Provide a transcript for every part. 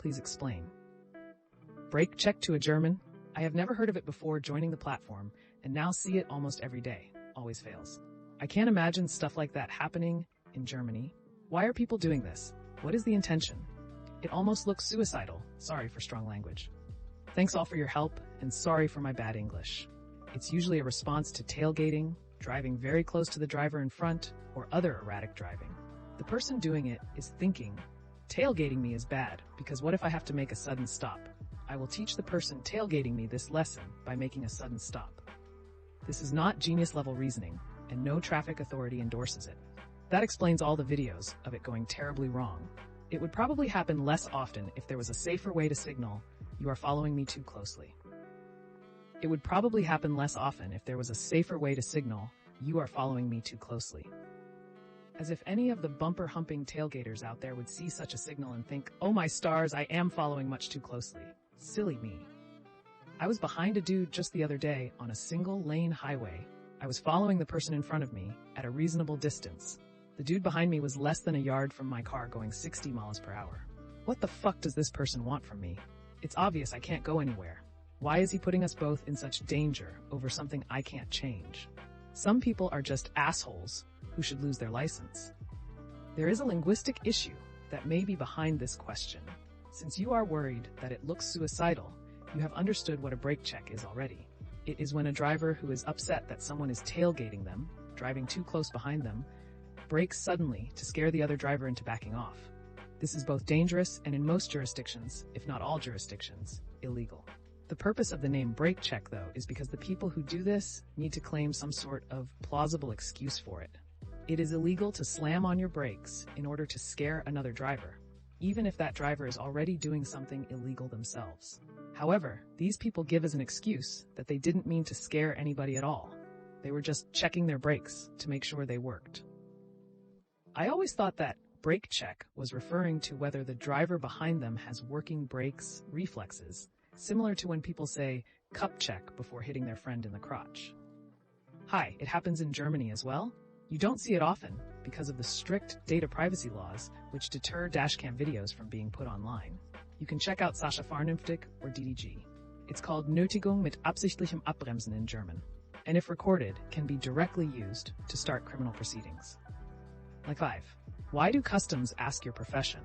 Please explain. Brake check to a German? I have never heard of it before joining the platform, and now see it almost every day. Always fails. I can't imagine stuff like that happening in Germany. Why are people doing this? What is the intention? It almost looks suicidal. Sorry for strong language. Thanks all for your help, and sorry for my bad English. It's usually a response to tailgating, driving very close to the driver in front, or other erratic driving. The person doing it is thinking, tailgating me is bad, because what if I have to make a sudden stop? I will teach the person tailgating me this lesson by making a sudden stop. This is not genius-level reasoning, and no traffic authority endorses it. That explains all the videos of it going terribly wrong. It would probably happen less often if there was a safer way to signal, "You are following me too closely." It would probably happen less often if there was a safer way to signal, "You are following me too closely." As if any of the bumper-humping tailgaters out there would see such a signal and think, "Oh my stars, I am following much too closely. Silly me." I was behind a dude just the other day on a single-lane highway. I was following the person in front of me at a reasonable distance. The dude behind me was less than a yard from my car going 60 miles per hour. What the fuck does this person want from me? It's obvious I can't go anywhere. Why is he putting us both in such danger over something I can't change? Some people are just assholes who should lose their license. There is a linguistic issue that may be behind this question. Since you are worried that it looks suicidal, you have understood what a brake check is already. It is when a driver who is upset that someone is tailgating them, driving too close behind them, brakes suddenly to scare the other driver into backing off. This is both dangerous and, in most jurisdictions, if not all jurisdictions, illegal. The purpose of the name brake check, though, is because the people who do this need to claim some sort of plausible excuse for it. It is illegal to slam on your brakes in order to scare another driver, even if that driver is already doing something illegal themselves. However, these people give as an excuse that they didn't mean to scare anybody at all. They were just checking their brakes to make sure they worked. I always thought that brake check was referring to whether the driver behind them has working brakes reflexes, similar to when people say cup check before hitting their friend in the crotch. Hi, it happens in Germany as well? You don't see it often because of the strict data privacy laws which deter dashcam videos from being put online. You can check out Sascha Vernünftig or DDG. It's called Nötigung mit absichtlichem Abbremsen in German, and if recorded, can be directly used to start criminal proceedings. Like 5. Why do customs ask your profession?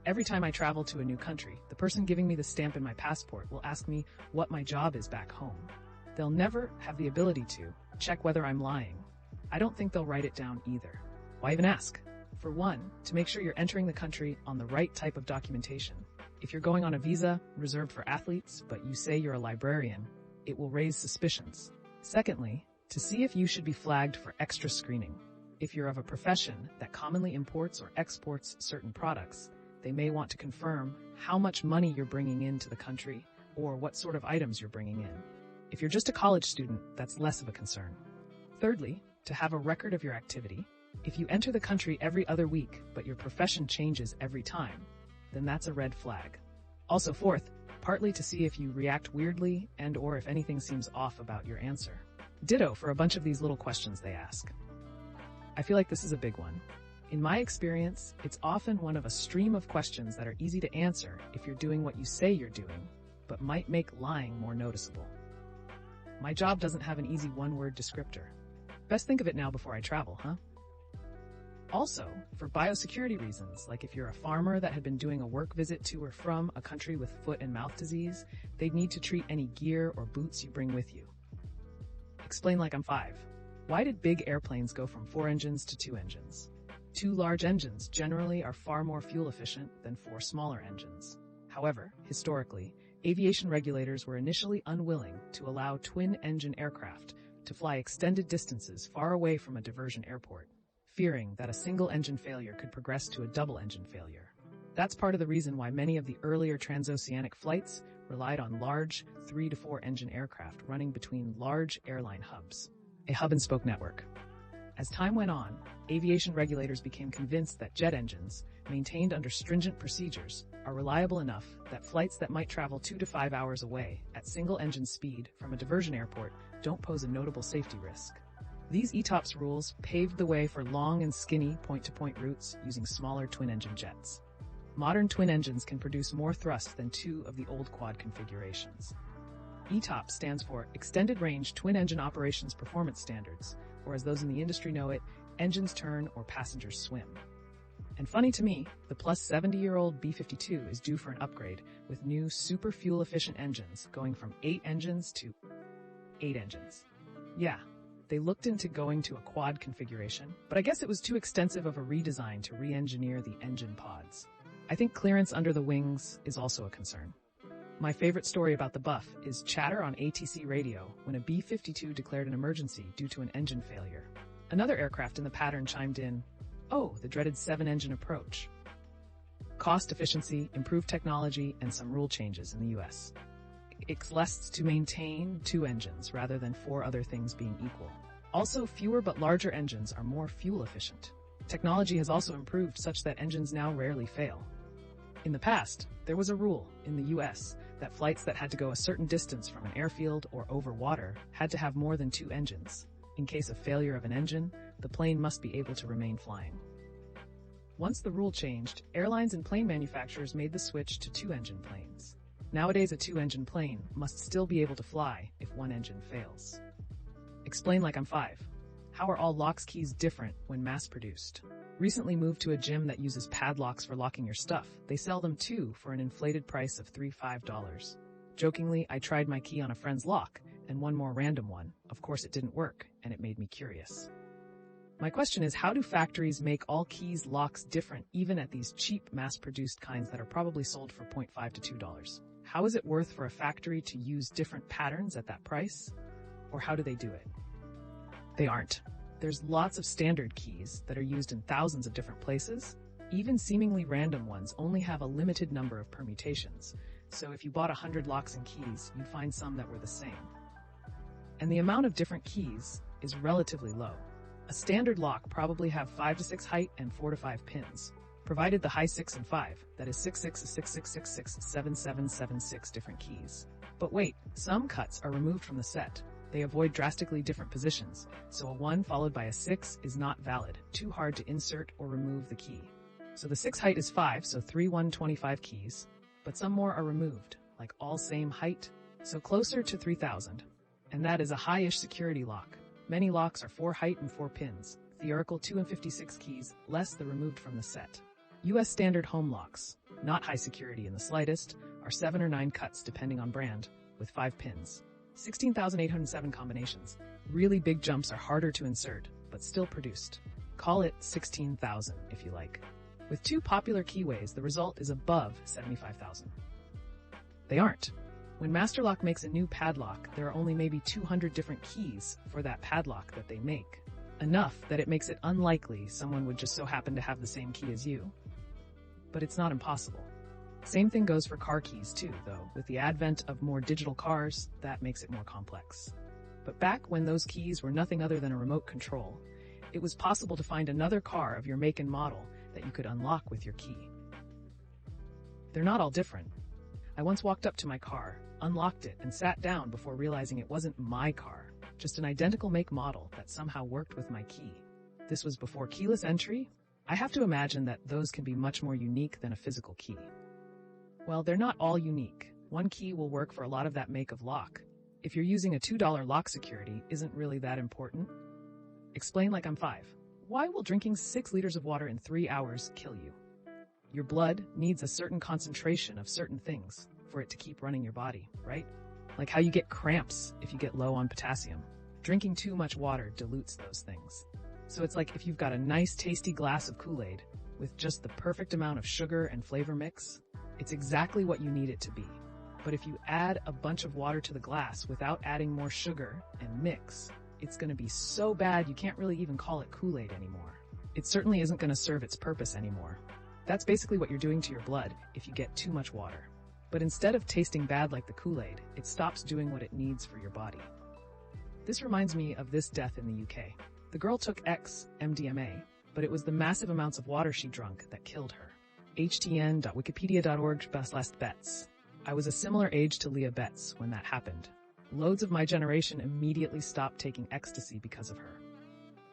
Every time I travel to a new country, the person giving me the stamp in my passport will ask me what my job is back home. They'll never have the ability to check whether I'm lying. I don't think they'll write it down either. Why even ask? For one, to make sure you're entering the country on the right type of documentation. If you're going on a visa reserved for athletes, but you say you're a librarian, it will raise suspicions. Secondly, to see if you should be flagged for extra screening. If you're of a profession that commonly imports or exports certain products, they may want to confirm how much money you're bringing into the country or what sort of items you're bringing in. If you're just a college student, that's less of a concern. Thirdly, to have a record of your activity. If you enter the country every other week, but your profession changes every time, then that's a red flag. Also fourth, partly to see if you react weirdly and or if anything seems off about your answer. Ditto for a bunch of these little questions they ask. I feel like this is a big one. In my experience, it's often one of a stream of questions that are easy to answer if you're doing what you say you're doing, but might make lying more noticeable. My job doesn't have an easy one-word descriptor. Best think of it now before I travel, huh? Also, for biosecurity reasons, like if you're a farmer that had been doing a work visit to or from a country with foot and mouth disease, they'd need to treat any gear or boots you bring with you. Explain like I'm 5. Why did big airplanes go from 4 engines to 2 engines? 2 large engines generally are far more fuel efficient than 4 smaller engines. However, historically, aviation regulators were initially unwilling to allow twin-engine aircraft to fly extended distances far away from a diversion airport, fearing that a single-engine failure could progress to a double-engine failure. That's part of the reason why many of the earlier transoceanic flights relied on large 3 to 4 engine aircraft running between large airline hubs, a hub-and-spoke network. As time went on, aviation regulators became convinced that jet engines, maintained under stringent procedures, are reliable enough that flights that might travel 2 to 5 hours away at single-engine speed from a diversion airport don't pose a notable safety risk. These ETOPS rules paved the way for long and skinny point-to-point routes using smaller twin-engine jets. Modern twin engines can produce more thrust than two of the old quad configurations. ETOP stands for Extended Range Twin Engine Operations Performance Standards, or as those in the industry know it, engines turn or passengers swim. And funny to me, the plus 70-year-old B-52 is due for an upgrade with new super fuel-efficient engines going from 8 engines to 8 engines. Yeah, they looked into going to a quad configuration, but I guess it was too extensive of a redesign to re-engineer the engine pods. I think clearance under the wings is also a concern. My favorite story about the buff is chatter on ATC radio when a B-52 declared an emergency due to an engine failure. Another aircraft in the pattern chimed in, "Oh, the dreaded 7-engine approach." Cost efficiency, improved technology, and some rule changes in the US. It's less to maintain 2 engines rather than 4 other things being equal. Also, fewer but larger engines are more fuel efficient. Technology has also improved such that engines now rarely fail. In the past, there was a rule in the US that flights that had to go a certain distance from an airfield or over water had to have more than 2 engines. In case of failure of an engine, the plane must be able to remain flying. Once the rule changed, airlines and plane manufacturers made the switch to 2-engine planes. Nowadays, a 2-engine plane must still be able to fly if 1 engine fails. Explain like I'm 5. How are all locks keys different when mass-produced? Recently moved to a gym that uses padlocks for locking your stuff. They sell them too for an inflated price of $35. Jokingly, I tried my key on a friend's lock and one more random one. Of course it didn't work, and it made me curious. My question is, how do factories make all keys locks different even at these cheap mass-produced kinds that are probably sold for $0.5 to $2? How is it worth for a factory to use different patterns at that price? Or how do they do it? They aren't. There's lots of standard keys that are used in thousands of different places. Even seemingly random ones only have a limited number of permutations. So if you bought 100 locks and keys, you'd find some that were the same. And the amount of different keys is relatively low. A standard lock probably have 5 to 6 height and 4 to 5 pins, provided the high 6 and 5, that is 66 6666 7776 different keys. But wait, some cuts are removed from the set. They avoid drastically different positions, so a 1 followed by a 6 is not valid, too hard to insert or remove the key. So the 6 height is 5, so 3 125 keys, but some more are removed, like all same height, so closer to 3000. And that is a high-ish security lock. Many locks are 4 height and 4 pins, theoretical 2 and 56 keys, less the removed from the set. US standard home locks, not high security in the slightest, are 7 or 9 cuts depending on brand, with 5 pins. 16,807 combinations. Really big jumps are harder to insert, but still produced. Call it 16,000 if you like. With 2 popular keyways, the result is above 75,000. They aren't. When Masterlock makes a new padlock, there are only maybe 200 different keys for that padlock that they make. Enough that it makes it unlikely someone would just so happen to have the same key as you. But it's not impossible. Same thing goes for car keys too, though. With the advent of more digital cars, that makes it more complex. But back when those keys were nothing other than a remote control, it was possible to find another car of your make and model that you could unlock with your key. They're not all different. I once walked up to my car, unlocked it, and sat down before realizing it wasn't my car, just an identical make model that somehow worked with my key. This was before keyless entry. I have to imagine that those can be much more unique than a physical key. Well, they're not all unique. One key will work for a lot of that make of lock. If you're using a $2 lock security, isn't really that important? Explain like I'm 5. Why will drinking 6 liters of water in 3 hours kill you? Your blood needs a certain concentration of certain things for it to keep running your body, right? Like how you get cramps if you get low on potassium. Drinking too much water dilutes those things. So it's like if you've got a nice tasty glass of Kool-Aid with just the perfect amount of sugar and flavor mix, it's exactly what you need it to be. But if you add a bunch of water to the glass without adding more sugar and mix, it's going to be so bad you can't really even call it Kool-Aid anymore. It certainly isn't going to serve its purpose anymore. That's basically what you're doing to your blood if you get too much water. But instead of tasting bad like the Kool-Aid, it stops doing what it needs for your body. This reminds me of this death in the UK. The girl took MDMA, but it was the massive amounts of water she drank that killed her. htn.wikipedia.org/bets. I was a similar age to Leah Betts when that happened. Loads of my generation immediately stopped taking ecstasy because of her.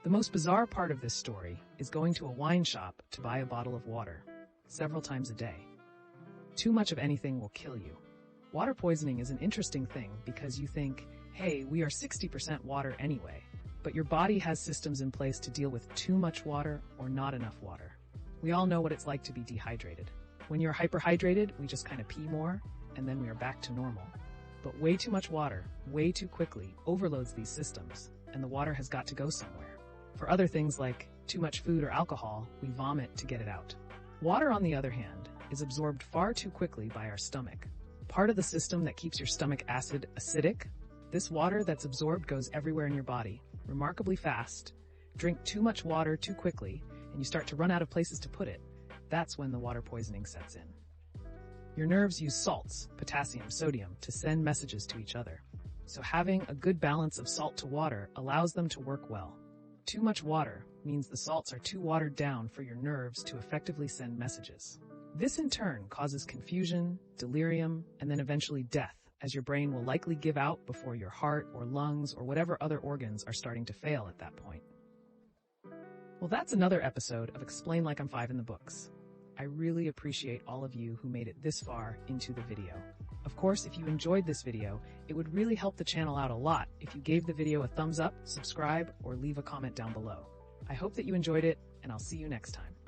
The most bizarre part of this story is going to a wine shop to buy a bottle of water. several times a day. Too much of anything will kill you. Water poisoning is an interesting thing because you think, hey, we are 60% water anyway, but your body has systems in place to deal with too much water or not enough water. We all know what it's like to be dehydrated. When you're hyperhydrated, we just kind of pee more, and then we are back to normal. But way too much water, way too quickly, overloads these systems, and the water has got to go somewhere. For other things like too much food or alcohol, we vomit to get it out. Water, on the other hand, is absorbed far too quickly by our stomach. Part of the system that keeps your stomach acid acidic, this water that's absorbed goes everywhere in your body, remarkably fast. Drink too much water too quickly, and you start to run out of places to put it. That's when the water poisoning sets in. Your nerves use salts, potassium, sodium, to send messages to each other. So having a good balance of salt to water allows them to work well. Too much water means the salts are too watered down for your nerves to effectively send messages. This in turn causes confusion, delirium, and then eventually death, as your brain will likely give out before your heart or lungs or whatever other organs are starting to fail at that point. Well, that's another episode of Explain Like I'm 5 in the books. I really appreciate all of you who made it this far into the video. Of course, if you enjoyed this video, it would really help the channel out a lot if you gave the video a thumbs up, subscribe, or leave a comment down below. I hope that you enjoyed it, and I'll see you next time.